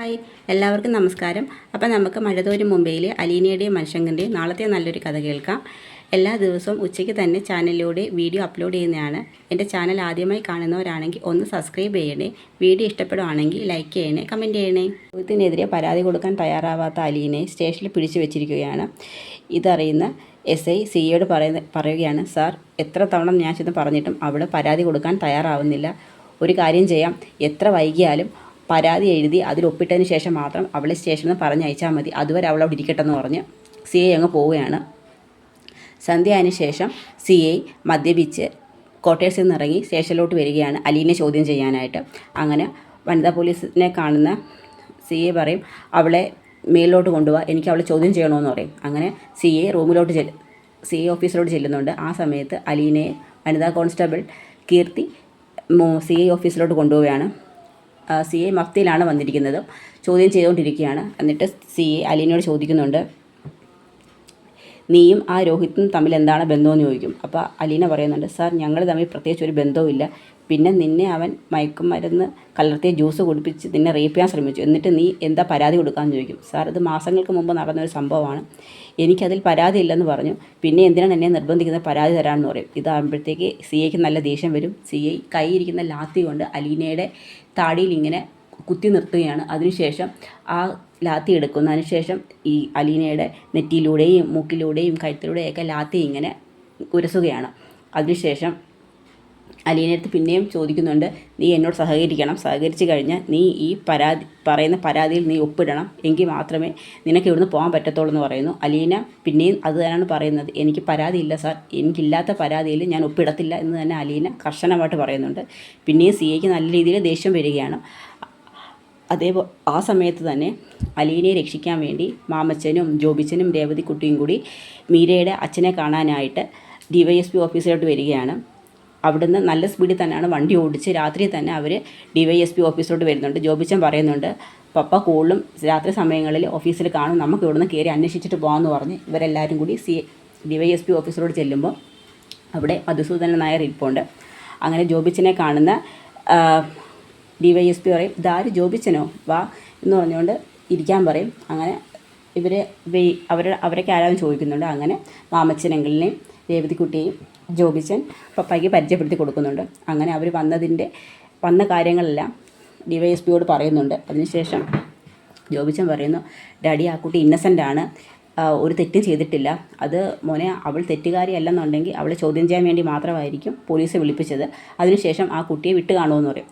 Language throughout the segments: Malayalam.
ഹായ്, എല്ലാവർക്കും നമസ്കാരം. അപ്പം നമുക്ക് മഴതോരും മുംബൈയിലെ അലീനയുടെയും മനുഷ്യൻ്റെയും നാളത്തെ നല്ലൊരു കഥ കേൾക്കാം. എല്ലാ ദിവസവും ഉച്ചയ്ക്ക് തന്നെ ചാനലിലൂടെ വീഡിയോ അപ്ലോഡ് ചെയ്യുന്നതാണ്. എൻ്റെ ചാനൽ ആദ്യമായി കാണുന്നവരാണെങ്കിൽ ഒന്ന് സബ്സ്ക്രൈബ് ചെയ്യണേ. വീഡിയോ ഇഷ്ടപ്പെടുവാണെങ്കിൽ ലൈക്ക് ചെയ്യണേ, കമൻറ്റ് ചെയ്യണേ. രോഹിത്തിനെതിരെ പരാതി കൊടുക്കാൻ തയ്യാറാവാത്ത അലീനയെ സ്റ്റേഷനിൽ പിടിച്ചു വെച്ചിരിക്കുകയാണ്. ഇതറിയുന്ന SI സിയോട് പറയുകയാണ്, സാർ എത്ര തവണ ഞാൻ ചെന്ന് പറഞ്ഞിട്ടും അവിടെ പരാതി കൊടുക്കാൻ തയ്യാറാവുന്നില്ല. ഒരു കാര്യം ചെയ്യാം, എത്ര വൈകിയാലും പരാതി എഴുതി അതിൽ ഒപ്പിട്ടതിന് ശേഷം മാത്രം അവളെ സ്റ്റേഷനിൽ നിന്ന് പറഞ്ഞയച്ചാൽ മതി. അതുവരെ അവളവിടെ ഇരിക്കട്ടെന്ന് പറഞ്ഞ് CI അങ്ങ് പോവുകയാണ്. സന്ധ്യ അതിന് ശേഷം CI മദ്യപിച്ച് ക്വാർട്ടേഴ്സിൽ നിന്ന് ഇറങ്ങി സ്റ്റേഷനിലോട്ട് വരികയാണ് അലീനെ ചോദ്യം ചെയ്യാനായിട്ട്. അങ്ങനെ വനിതാ പോലീസിനെ കാണുന്ന CI പറയും, അവളെ മേലിലോട്ട് കൊണ്ടുപോവാ, എനിക്ക് അവളെ ചോദ്യം ചെയ്യണമെന്ന് പറയും. അങ്ങനെ CI ഓഫീസിലോട്ട് ചെല്ലുന്നുണ്ട്. ആ സമയത്ത് അലീനയെ വനിതാ കോൺസ്റ്റബിൾ കീർത്തി CI ഓഫീസിലോട്ട് കൊണ്ടുപോവുകയാണ്. CI മഫ്തിയിലാണ് വന്നിരിക്കുന്നത്, ചോദ്യം ചെയ്തുകൊണ്ടിരിക്കുകയാണ്. എന്നിട്ട് CI അലീനയോട് ചോദിക്കുന്നുണ്ട്, നീയും ആ രോഹിത്തും തമ്മിൽ എന്താണ് ബന്ധമെന്ന് ചോദിക്കും. അപ്പോൾ അലീന പറയുന്നുണ്ട്, സാർ ഞങ്ങൾ തമ്മിൽ പ്രത്യേകിച്ച് ഒരു ബന്ധവുമില്ല. പിന്നെ നിന്നെ അവൻ മയക്കുമരുന്ന് കലർത്തിയ ജ്യൂസ് കുടിപ്പിച്ച് നിന്നെ റേപ്പ് ചെയ്യാൻ ശ്രമിച്ചു. എന്നിട്ട് നീ എന്താ പരാതി കൊടുക്കാമെന്ന് ചോദിക്കും. സാർ ഇത് മാസങ്ങൾക്ക് മുമ്പ് നടന്നൊരു സംഭവമാണ്, എനിക്കതിൽ പരാതി ഇല്ലെന്ന് പറഞ്ഞു. പിന്നെ എന്തിനാണ് എന്നെ നിർബന്ധിക്കുന്നത് പരാതി തരാമെന്ന് പറയും. ഇതാകുമ്പോഴത്തേക്ക് CIക്ക് നല്ല ദേഷ്യം വരും. CI കൈയിരിക്കുന്ന ലാത്തി കൊണ്ട് അലീനയുടെ താടിയിൽ ഇങ്ങനെ കുത്തി നിർത്തുകയാണ്. അതിനുശേഷം ആ ലാത്തി എടുക്കുന്നു. അതിനുശേഷം ഈ അലീനയുടെ നെറ്റിയിലൂടെയും മൂക്കിലൂടെയും കഴുത്തിലൂടെയൊക്കെ ലാത്തി ഇങ്ങനെ ഉരസുകയാണ്. അതിനുശേഷം അലീനടുത്ത് പിന്നെയും ചോദിക്കുന്നുണ്ട്, നീ എന്നോട് സഹകരിക്കണം, സഹകരിച്ച് കഴിഞ്ഞാൽ നീ ഈ പറയുന്ന പരാതിയിൽ നീ ഒപ്പിടണം, എങ്കിൽ മാത്രമേ നിനക്ക് ഇവിടുന്ന് പോകാൻ പറ്റത്തുള്ളൂ എന്ന് പറയുന്നു. അലീന പിന്നെയും അത് തന്നെയാണ് പറയുന്നത്, എനിക്ക് പരാതിയില്ല സാർ, എനിക്കില്ലാത്ത പരാതിയിൽ ഞാൻ ഒപ്പിടത്തില്ല എന്ന് തന്നെ അലീന കർശനമായിട്ട് പറയുന്നുണ്ട്. പിന്നെയും CIക്ക് നല്ല രീതിയിൽ ദേഷ്യം വരികയാണ്. ആ സമയത്ത് തന്നെ അലീനയെ രക്ഷിക്കാൻ വേണ്ടി മാമച്ചനും ജോബിച്ചനും രേവതിക്കുട്ടിയും കൂടി മീരയുടെ അച്ഛനെ കാണാനായിട്ട് DYSP ഓഫീസിലോട്ട് വരികയാണ്. അവിടുന്ന് നല്ല സ്പീഡിൽ തന്നെയാണ് വണ്ടി ഓടിച്ച് രാത്രി തന്നെ അവർ DYSP ഓഫീസിലോട്ട് വരുന്നുണ്ട്. ജോബിച്ചൻ പറയുന്നുണ്ട്, പപ്പ കൂടുതലും രാത്രി സമയങ്ങളിൽ ഓഫീസിൽ കാണും, നമുക്ക് ഇവിടുന്ന് കയറി അന്വേഷിച്ചിട്ട് പോകാമെന്ന് പറഞ്ഞ് ഇവരെല്ലാവരും കൂടി DYSP ഓഫീസിലോട്ട് ചെല്ലുമ്പോൾ അവിടെ മധുസൂദനൻ നായർ ഇരിപ്പുണ്ട്. അങ്ങനെ ജോബിച്ചനെ കാണുന്ന DYSP പറയും, ഇതാര് ജോബിച്ചനോ, വാ എന്ന് പറഞ്ഞുകൊണ്ട് ഇരിക്കാൻ പറയും. അങ്ങനെ അവരൊക്കെ ആരാന്ന് ചോദിക്കുന്നുണ്ട്. അങ്ങനെ മാമച്ചനെങ്കിലിനെയും രേവതിക്കുട്ടിയെയും ജോബിച്ചൻ പപ്പായ്ക്ക് പരിചയപ്പെടുത്തി കൊടുക്കുന്നുണ്ട്. അങ്ങനെ അവർ വന്ന കാര്യങ്ങളെല്ലാം DYSPയോട് പറയുന്നുണ്ട്. അതിനുശേഷം ജോബിച്ചൻ പറയുന്നു, ഡാഡി ആ കുട്ടി ഇന്നസെൻ്റാണ്, ഒരു തെറ്റും ചെയ്തിട്ടില്ല. അത് മോനെ അവൾ തെറ്റുകാരിയല്ലെന്നുണ്ടെങ്കിൽ അവളെ ചോദ്യം ചെയ്യാൻ വേണ്ടി മാത്രമായിരിക്കും പോലീസ് വിളിപ്പിച്ചത്. അതിനുശേഷം ആ കുട്ടിയെ വിട്ട് കാണുമെന്ന് പറയും.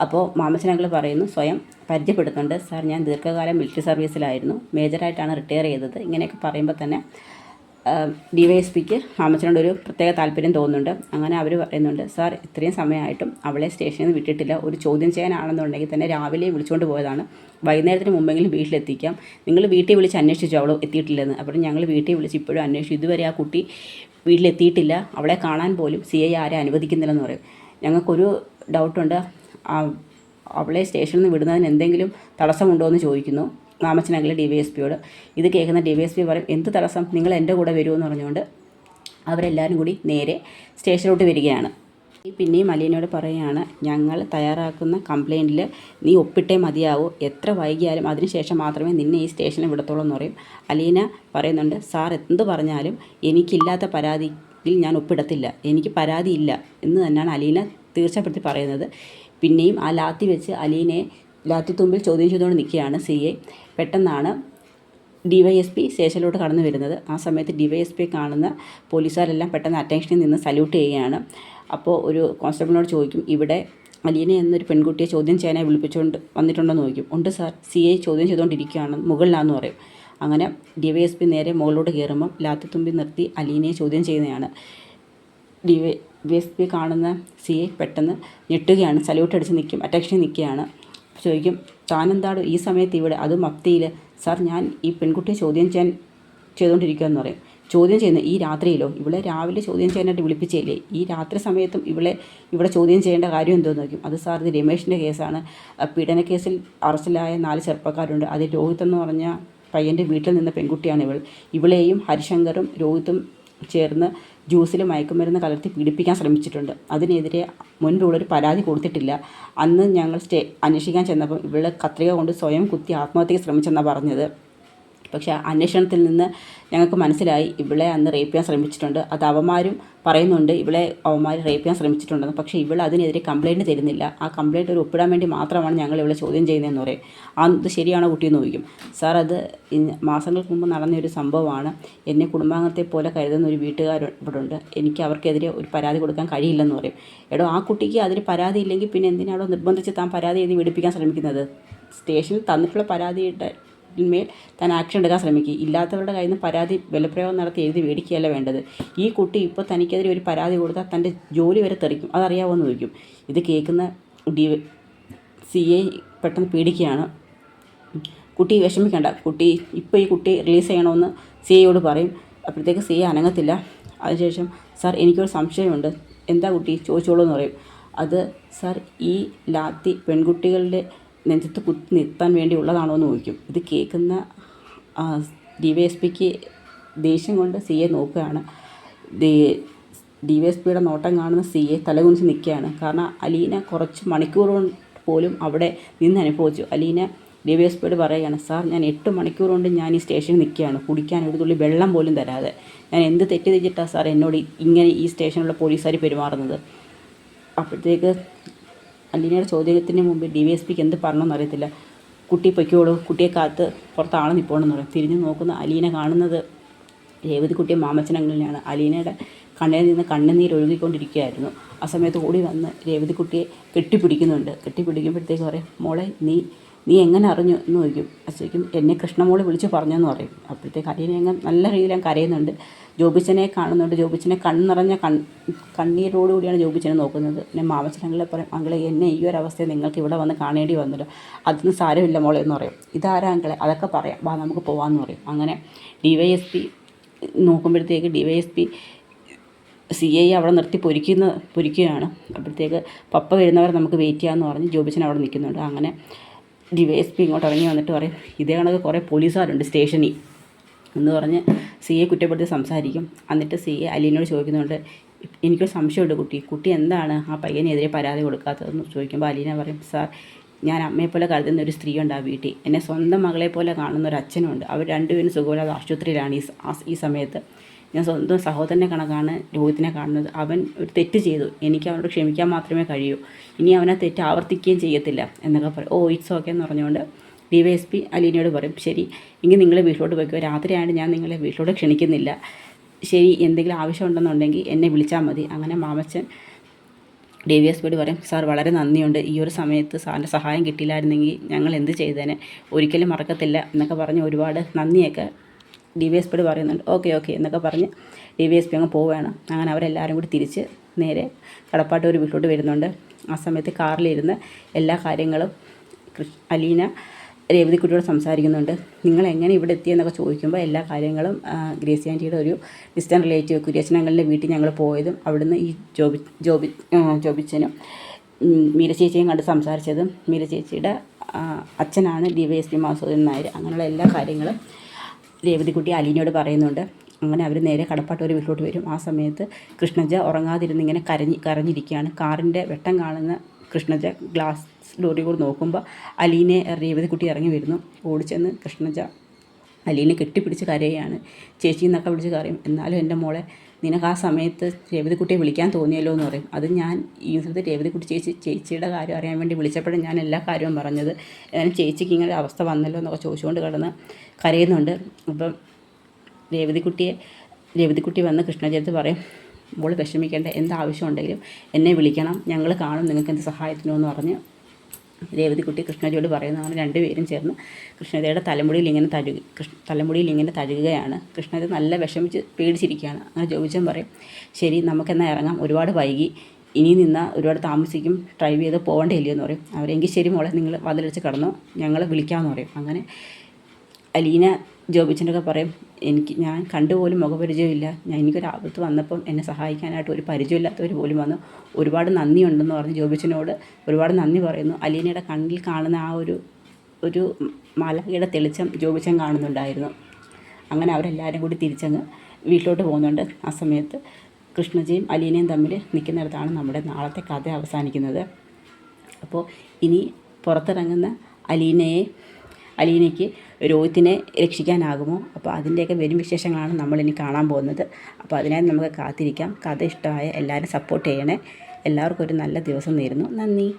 അപ്പോൾ മാമച്ചനങ്ങൾ പറയുന്നു, സ്വയം പരിചയപ്പെടുത്തുന്നുണ്ട്, സാർ ഞാൻ ദീർഘകാലം മിലിറ്ററി സർവീസിലായിരുന്നു, മേജറായിട്ടാണ് റിട്ടയർ ചെയ്തത്. ഇങ്ങനെയൊക്കെ പറയുമ്പോൾ തന്നെ DYSPക്ക് മാമച്ചനോട് ഒരു പ്രത്യേക താല്പര്യം തോന്നുന്നുണ്ട്. അങ്ങനെ അവർ പറയുന്നുണ്ട്, സാർ ഇത്രയും സമയമായിട്ടും അവളെ സ്റ്റേഷനിൽ നിന്ന് വിട്ടിട്ടില്ല, ഒരു ചോദ്യം ചെയ്യാനാണെന്നുണ്ടെങ്കിൽ തന്നെ രാവിലെ വിളിച്ചുകൊണ്ട് പോയതാണ്, വൈകുന്നേരത്തിന് മുമ്പെങ്കിലും വീട്ടിലെത്തിക്കാം, നിങ്ങൾ വീട്ടിൽ വിളിച്ച് അന്വേഷിച്ചു അവൾ എത്തിയിട്ടില്ലെന്ന്. അപ്പോൾ ഞങ്ങൾ വീട്ടിൽ വിളിച്ച് ഇപ്പോഴും അന്വേഷിച്ചു, ഇതുവരെ ആ കുട്ടി വീട്ടിലെത്തിയിട്ടില്ല, അവളെ കാണാൻ പോലും CI ആരെ അനുവദിക്കുന്നില്ലെന്ന് പറയും. ഞങ്ങൾക്കൊരു ഡൗട്ടുണ്ട്, അവളെ സ്റ്റേഷനിൽ നിന്ന് വിടുന്നതിന് എന്തെങ്കിലും തടസ്സമുണ്ടോ എന്ന് ചോദിക്കുന്നു മാമച്ചനങ്കിലെ DYSPയോട്. ഇത് കേൾക്കുന്ന DYSP പറയും, എന്ത് തടസ്സം, നിങ്ങൾ എൻ്റെ കൂടെ വരുമെന്ന് പറഞ്ഞുകൊണ്ട് അവരെല്ലാവരും കൂടി നേരെ സ്റ്റേഷനിലോട്ട് വരികയാണ്. പിന്നെയും അലീനയോട് പറയുകയാണ്, ഞങ്ങൾ തയ്യാറാക്കുന്ന കംപ്ലയിൻറ്റിൽ നീ ഒപ്പിട്ടേ മതിയാവൂ, എത്ര വൈകിയാലും അതിനുശേഷം മാത്രമേ നിന്നെ ഈ സ്റ്റേഷനിൽ വിടത്തുള്ളൂ എന്ന് പറയും. അലീന പറയുന്നുണ്ട്, സാർ എന്ത് പറഞ്ഞാലും എനിക്കില്ലാത്ത പരാതിയിൽ ഞാൻ ഒപ്പിടത്തില്ല, എനിക്ക് പരാതിയില്ല എന്ന് തന്നെയാണ് അലീന തീർച്ചപ്പെടുത്തി പറയുന്നത്. പിന്നെയും ആ ലാത്തി വെച്ച് അലീനയെ ലാത്തിത്തുമ്പിൽ ചോദ്യം ചെയ്തുകൊണ്ട് നിൽക്കുകയാണ് CI. പെട്ടെന്നാണ് DYSP സ്റ്റേഷനിലോട്ട് കടന്നു വരുന്നത്. ആ സമയത്ത് DYSP കാണുന്ന പോലീസുകാരെല്ലാം പെട്ടെന്ന് അറ്റൻഷനിൽ നിന്ന് സല്യൂട്ട് ചെയ്യുകയാണ്. അപ്പോൾ ഒരു കോൺസ്റ്റബിളിനോട് ചോദിക്കും, ഇവിടെ അലീന എന്നൊരു പെൺകുട്ടിയെ ചോദ്യം ചെയ്യാനായി വിളിപ്പിച്ചുകൊണ്ട് വന്നിട്ടുണ്ടോയെന്ന് ചോദിക്കും. ഉണ്ട് സാർ, CI ചോദ്യം ചെയ്തുകൊണ്ടിരിക്കുകയാണ്, മുകളിലാണെന്ന് പറയും. അങ്ങനെ DYSP നേരെ മുകളിലോട്ട് കയറുമ്പം ലാത്തിത്തുമ്പിൽ നിർത്തി അലീനയെ ചോദ്യം ചെയ്യുന്നതാണ്. DYSP കാണുന്ന CI പെട്ടെന്ന് ഞെട്ടുകയാണ്, സല്യൂട്ട് അടിച്ച് നിൽക്കും, അറ്റൻഷനിൽ നിൽക്കുകയാണ്. ചോദിക്കും, താനെന്താണ് ഈ സമയത്ത് ഇവിടെ, അതും മഫ്തിയിൽ? സാർ ഞാൻ ഈ പെൺകുട്ടിയെ ചോദ്യം ചെയ്തുകൊണ്ടിരിക്കുകയെന്ന് പറയും. ചോദ്യം ചെയ്യുന്നത് ഈ രാത്രിയിലോ? ഇവിടെ രാവിലെ ചോദ്യം ചെയ്യാനായിട്ട് വിളിപ്പിച്ചില്ലേ, ഈ രാത്രി സമയത്തും ഇവിടെ ചോദ്യം ചെയ്യേണ്ട കാര്യം എന്തോന്ന് നോക്കും. അത് സാർ ഇത് രമേഷിൻ്റെ കേസാണ്, പീഡന കേസിൽ അറസ്റ്റിലായ 4 ചെറുപ്പക്കാരുണ്ട്, അതിൽ രോഹിത് എന്ന് പറഞ്ഞ പയ്യൻ്റെ വീട്ടിൽ നിന്ന പെൺകുട്ടിയാണ് ഇവളെയും ഹരിശങ്കറും രോഹിത്തും ചേർന്ന് ജ്യൂസിൽ മയക്കുമരുന്ന് കലർത്തി പീഡിപ്പിക്കാൻ ശ്രമിച്ചിട്ടുണ്ട്. അതിനെതിരെ മുൻപുള്ളൊരു പരാതി കൊടുത്തിട്ടില്ല. അന്ന് ഞങ്ങൾ അന്വേഷിക്കാൻ ചെന്നപ്പോൾ ഇവള് കത്രിക കൊണ്ട് സ്വയം കുത്തി ആത്മഹത്യയ്ക്ക് ശ്രമിച്ചെന്നാണ് പറഞ്ഞത്. പക്ഷേ അന്വേഷണത്തിൽ നിന്ന് ഞങ്ങൾക്ക് മനസ്സിലായി ഇവളെ അന്ന് റേപ്പ് ചെയ്യാൻ ശ്രമിച്ചിട്ടുണ്ട്. അത് അവന്മാരും പറയുന്നുണ്ട് ഇവളെ അവന്മാർ റേപ്പ് ചെയ്യാൻ ശ്രമിച്ചിട്ടുണ്ടെന്ന്. പക്ഷേ ഇവൾ അതിനെതിരെ കംപ്ലയിൻറ്റ് തരുന്നില്ല. ആ കംപ്ലയിൻറ്റ് ഒരു ഒപ്പിടാൻ വേണ്ടി മാത്രമാണ് ഞങ്ങൾ ഇവളെ ചോദ്യം ചെയ്യുന്നതെന്ന് പറയും. അത് ശരിയാണോ കുട്ടിയെന്ന് ചോദിക്കും. സാർ, അത് മാസങ്ങൾക്ക് മുമ്പ് നടന്നൊരു സംഭവമാണ്. എന്നെ കുടുംബാംഗത്തെ പോലെ കരുതുന്ന ഒരു വീട്ടുകാർ ഇവിടെ ഉണ്ട്. എനിക്ക് അവർക്കെതിരെ ഒരു പരാതി കൊടുക്കാൻ കഴിയില്ലെന്ന് പറയും. എടോ, ആ കുട്ടിക്ക് അതിന് പരാതി ഇല്ലെങ്കിൽ പിന്നെ എന്തിനാണോ നിർബന്ധിച്ച് താൻ പരാതി എഴുതി വിടിപ്പിക്കാൻ ശ്രമിക്കുന്നത്? സ്റ്റേഷനിൽ തന്നിട്ടുള്ള പരാതിയുടെ മേൽ താൻ ആക്ഷൻ എടുക്കാൻ ശ്രമിക്കുക. ഇല്ലാത്തവരുടെ കയ്യിൽ നിന്ന് പരാതി ബലപ്രയോഗം നടത്തി എഴുതി മേടിക്കുകയല്ല വേണ്ടത്. ഈ കുട്ടി ഇപ്പോൾ തനിക്കെതിരെ ഒരു പരാതി കൊടുത്താൽ തൻ്റെ ജോലി വരെ തെറിക്കും. അതറിയാവുമെന്ന് ചോദിക്കും. ഇത് കേൾക്കുന്ന CI പെട്ടെന്ന് പേടിക്കുകയാണ്. കുട്ടി വിഷമിക്കേണ്ട, ഇപ്പോൾ ഈ കുട്ടി റിലീസ് ചെയ്യണമെന്ന് CIയോട് പറയും. അപ്പോഴത്തേക്ക് CI അനങ്ങത്തില്ല. അതിനുശേഷം സാർ, എനിക്കൊരു സംശയമുണ്ട്. എന്താ കുട്ടി, ചോദിച്ചോളൂ എന്ന് പറയും. അത് സാർ, ഈ ലാത്തി പെൺകുട്ടികളുടെ നെഞ്ചത്ത് കുത്തി നിർത്താൻ വേണ്ടി ഉള്ളതാണോ എന്ന് ചോദിക്കും. ഇത് കേൾക്കുന്ന DYSPക്ക് ദേഷ്യം കൊണ്ട് CI നോക്കുകയാണ്. DYSPയുടെ നോട്ടം കാണുന്ന CI തലകുനിച്ച് നിൽക്കുകയാണ്. കാരണം അലീന കുറച്ച് മണിക്കൂർ പോലും അവിടെ നിന്ന് അനുഭവിച്ചു. അലീന DYSPയോട് പറയുകയാണ്, സാർ, ഞാൻ 8 മണിക്കൂർ കൊണ്ട് ഞാൻ ഈ സ്റ്റേഷനിൽ നിൽക്കുകയാണ്, കുടിക്കാൻ ഒരു തുള്ളി വെള്ളം പോലും തരാതെ. ഞാൻ എന്ത് തെറ്റ് ചെയ്തിട്ടാണ് സാർ എന്നോട് ഇങ്ങനെ ഈ സ്റ്റേഷനിലുള്ള പോലീസുകാർ പെരുമാറുന്നത്? അപ്പോഴത്തേക്ക് അലീനയുടെ ചോദ്യത്തിന് മുമ്പ് DYSPക്ക് എന്ത് പറഞ്ഞെന്ന് അറിയത്തില്ല. കുട്ടി പൊയ്ക്കോളൂ, കുട്ടിയെ കാത്ത് പുറത്ത് ആൾ നിൽപ്പുണ്ടെന്ന് പറയും. തിരിഞ്ഞ് നോക്കുന്ന അലീന കാണുന്നത് രേവതിക്കുട്ടിയെ മാമച്ചനങ്ങളിലാണ്. അലീനയുടെ കണ്ണിൽ നിന്ന് കണ്ണുനീർ ഒഴുകിക്കൊണ്ടിരിക്കുകയായിരുന്നു. ആ സമയത്ത് ഓടി വന്ന് രേവതിക്കുട്ടിയെ കെട്ടിപ്പിടിക്കുന്നുണ്ട്. കെട്ടിപ്പിടിക്കുമ്പോഴത്തേക്ക് പറയും, മോളെ നീ എങ്ങനെ അറിഞ്ഞു എന്ന് ചോദിക്കും. അച്ഛയ്ക്കും എന്നെ കൃഷ്ണമോള് വിളിച്ച് പറഞ്ഞെന്ന് പറയും. അപ്പോഴത്തേക്ക് അലീന അങ്ങ് നല്ല രീതിയിൽ കരയുന്നുണ്ട്. ജോബിച്ചനെ കാണുന്നുണ്ട്. ജോബിച്ചനെ കണ്ണിറഞ്ഞ കണ്ണീരോടുകൂടിയാണ് ജോബിച്ചനെ നോക്കുന്നത്. പിന്നെ മാമച്ചനങ്ങളെ പറയും, അങ്കിളെ, എന്നെ ഈ ഒരു അവസ്ഥയെ നിങ്ങൾക്ക് ഇവിടെ വന്ന് കാണേണ്ടി വന്നല്ലോ. അതൊന്നും സാരമില്ല മോളെ എന്ന് പറയും. ഇതാരാ അങ്കിളെ? അതൊക്കെ പറയാം, വാ നമുക്ക് പോകാമെന്ന് പറയും. അങ്ങനെ DYSP നോക്കുമ്പോഴത്തേക്ക് DYSP CI അവിടെ നിർത്തി പൊരിക്കുകയാണ്. അപ്പോഴത്തേക്ക് പപ്പ വരുന്നവരെ നമുക്ക് വെയിറ്റ് ചെയ്യാമെന്ന് പറഞ്ഞ് ജോബിച്ചൻ അവിടെ നിൽക്കുന്നുണ്ട്. അങ്ങനെ DYSP ഇങ്ങോട്ട് ഇറങ്ങി വന്നിട്ട് പറയും, ഇതേ കണക്ക് കുറേ പോലീസുകാരുണ്ട് സ്റ്റേഷനിൽ എന്ന് പറഞ്ഞ് CI കുറ്റപ്പെടുത്തി സംസാരിക്കും. എന്നിട്ട് CI അലീനോട് ചോദിക്കുന്നുണ്ട്, എനിക്കൊരു സംശയമുണ്ട് കുട്ടി എന്താണ് ആ പയ്യനെതിരെ പരാതി കൊടുക്കാത്തതെന്ന് ചോദിക്കുമ്പോൾ അലീന പറയും, സാർ, ഞാൻ അമ്മയെപ്പോലെ കരുതുന്ന ഒരു സ്ത്രീയുണ്ട് ആ വീട്ടിൽ. എന്നെ സ്വന്തം മകളെ പോലെ കാണുന്ന ഒരു അച്ഛനുണ്ട്. അവർ രണ്ടുപേരും സുഖമില്ലാതെ ആശുപത്രിയിലാണ് ഈ സമയത്ത്. ഞാൻ സ്വന്തം സഹോദരനെ കണക്കാണ് രോഹിത്തിനെ കാണുന്നത്. അവൻ ഒരു തെറ്റ് ചെയ്തു, എനിക്ക് അവനോട് ക്ഷമിക്കാൻ മാത്രമേ കഴിയൂ. ഇനി അവനെ തെറ്റ് ആവർത്തിക്കുകയും ചെയ്യത്തില്ല എന്നൊക്കെ പറയും. ഇറ്റ്സ് ഓക്കെ എന്ന് പറഞ്ഞുകൊണ്ട് DYSP അലീനയോട് പറയും, ശരി, എങ്കിൽ നിങ്ങൾ വീട്ടിലോട്ട് പോയിക്കോ. രാത്രിയായിട്ട് ഞാൻ നിങ്ങളെ വീട്ടിലോട്ട് ക്ഷണിക്കുന്നില്ല. ശരി, എന്തെങ്കിലും ആവശ്യമുണ്ടെന്നുണ്ടെങ്കിൽ എന്നെ വിളിച്ചാൽ മതി. അങ്ങനെ മാമച്ചൻ DYSPയോട് പറയും, സാർ, വളരെ നന്ദിയുണ്ട്. ഈ ഒരു സമയത്ത് സാറിൻ്റെ സഹായം കിട്ടിയില്ലായിരുന്നെങ്കിൽ ഞങ്ങൾ എന്ത് ചെയ്തേനെ, ഒരിക്കലും മറക്കത്തില്ല എന്നൊക്കെ പറഞ്ഞ് ഒരുപാട് നന്ദിയൊക്കെ DYSPയോട് പറയുന്നുണ്ട്. ഓക്കെ എന്നൊക്കെ പറഞ്ഞ് DYSP അങ്ങ് പോവുകയാണ്. അങ്ങനെ അവരെല്ലാവരും കൂടി തിരിച്ച് നേരെ കടപ്പാട്ടൂർ വീട്ടിലോട്ട് വരുന്നുണ്ട്. ആ സമയത്ത് കാറിലിരുന്ന് എല്ലാ കാര്യങ്ങളും അലീന രേവതിക്കുട്ടിയോട് സംസാരിക്കുന്നുണ്ട്. നിങ്ങൾ എങ്ങനെ ഇവിടെ എത്തിയെന്നൊക്കെ ചോദിക്കുമ്പോൾ എല്ലാ കാര്യങ്ങളും ഗ്രേസി ആൻറ്റിയുടെ ഒരു ഡിസ്റ്റൻറ്റ് റിലേറ്റീവ് കുര്യച്ചനങ്ങളുടെ വീട്ടിൽ ഞങ്ങൾ പോയതും അവിടുന്ന് ഈ ജോബിച്ചനും മീര ചേച്ചിയും കണ്ട് സംസാരിച്ചതും മീര ചേച്ചിയുടെ അച്ഛനാണ് DYSP മധുസൂദനൻ നായർ. അങ്ങനെയുള്ള എല്ലാ കാര്യങ്ങളും രേവതിക്കുട്ടി അലീനയോട് പറയുന്നുണ്ട്. അങ്ങനെ അവർ നേരെ കടപ്പാട്ടൂർ വീട്ടിലോട്ട് വരും. ആ സമയത്ത് കൃഷ്ണജ ഉറങ്ങാതിരുന്ന് ഇങ്ങനെ കരഞ്ഞിരിക്കുകയാണ്. കാറിൻ്റെ വെട്ടം കാണുന്ന കൃഷ്ണജ ഗ്ലാസ് ഡോറിൽ കൂടി നോക്കുമ്പോൾ അലീനെ രേവതിക്കുട്ടി ഇറങ്ങി വരുന്നു. ഓടിച്ചെന്ന് കൃഷ്ണജ അലീനെ കെട്ടിപ്പിടിച്ച് കരയുകയാണ്. ചേച്ചി എന്നൊക്കെ വിളിച്ച് കരയും. എന്നാലും എൻ്റെ മോളെ, നിനക്ക് ആ സമയത്ത് രേവതിക്കുട്ടിയെ വിളിക്കാൻ തോന്നിയല്ലോ എന്ന് പറയും. അത് ഞാൻ ഈ സമയത്ത് രേവതിക്കുട്ടി ചേച്ചിയുടെ കാര്യം അറിയാൻ വേണ്ടി വിളിച്ചപ്പോഴും ഞാൻ എല്ലാ കാര്യവും പറഞ്ഞത്. ഞാൻ ചേച്ചിക്ക് ഇങ്ങനെ അവസ്ഥ വന്നല്ലോ എന്നൊക്കെ ചോദിച്ചുകൊണ്ട് കിടന്ന് കരയുന്നുണ്ട്. അപ്പം രേവതിക്കുട്ടി വന്ന് കൃഷ്ണജയത്ത് പറയും, മോൾ വിഷമിക്കേണ്ട, എന്താവശ്യം ഉണ്ടെങ്കിലും എന്നെ വിളിക്കണം, ഞങ്ങൾ കാണും നിങ്ങൾക്ക് എന്ത് സഹായത്തിനോ എന്ന് പറഞ്ഞ് രേവതിക്കുട്ടി കൃഷ്ണജയോട് പറയുന്നതാണ്. രണ്ടുപേരും ചേർന്ന് കൃഷ്ണജയുടെ തലമുടിയിൽ ഇങ്ങനെ തഴുകുകയാണ്. കൃഷ്ണജ നല്ല വിഷമിച്ച് പേടിച്ചിരിക്കുകയാണ്. അങ്ങനെ ജോബിച്ചൻ പറയും, ശരി, നമുക്കെന്നാൽ ഇറങ്ങാം, ഒരുപാട് വൈകി, ഇനി നിന്നാൽ ഒരുപാട് താമസിക്കും, ഡ്രൈവ് ചെയ്ത് പോകേണ്ടില്ലയോ എന്ന് പറയും. അവരെങ്കിൽ ശരി മോളെ, നിങ്ങൾ വാതിലടിച്ച് കിടന്നോ, ഞങ്ങൾ വിളിക്കാമെന്ന് പറയും. അങ്ങനെ അലീന ജോബിച്ചൻ്റെ ഒക്കെ പറയും, ഞാൻ കണ്ടുപോലും മുഖപരിചയമില്ല, എനിക്കൊരു ആപത്ത് വന്നപ്പം എന്നെ സഹായിക്കാനായിട്ട് ഒരു പരിചയമില്ലാത്തവർ പോലും വന്നു, ഒരുപാട് നന്ദിയുണ്ടെന്ന് പറഞ്ഞ് ജോബിച്ചനോട് ഒരുപാട് നന്ദി പറയുന്നു. അലീനയുടെ കണ്ണിൽ കാണുന്ന ആ ഒരു മാലാഖയുടെ തെളിച്ചം ജോബിച്ചൻ കാണുന്നുണ്ടായിരുന്നു. അങ്ങനെ അവരെല്ലാവരും കൂടി തിരിച്ചങ്ങ് വീട്ടിലോട്ട് പോകുന്നുണ്ട്. ആ സമയത്ത് കൃഷ്ണജിയും അലീനയും തമ്മിൽ നിൽക്കുന്നിടത്താണ് നമ്മുടെ നാളത്തെ കഥ അവസാനിക്കുന്നത്. അപ്പോൾ ഇനി പുറത്തിറങ്ങുന്ന അലീനയ്ക്ക് രോഹിത്തിനെ രക്ഷിക്കാനാകുമോ? അപ്പോൾ അതിൻ്റെയൊക്കെ വരും വിശേഷങ്ങളാണ് നമ്മളിനി കാണാൻ പോകുന്നത്. അപ്പോൾ അതിനായി നമുക്ക് കാത്തിരിക്കാം. കഥ ഇഷ്ടമായ എല്ലാവരും സപ്പോർട്ട് ചെയ്യണേ. എല്ലാവർക്കും ഒരു നല്ല ദിവസം നേരുന്നു. നന്ദി.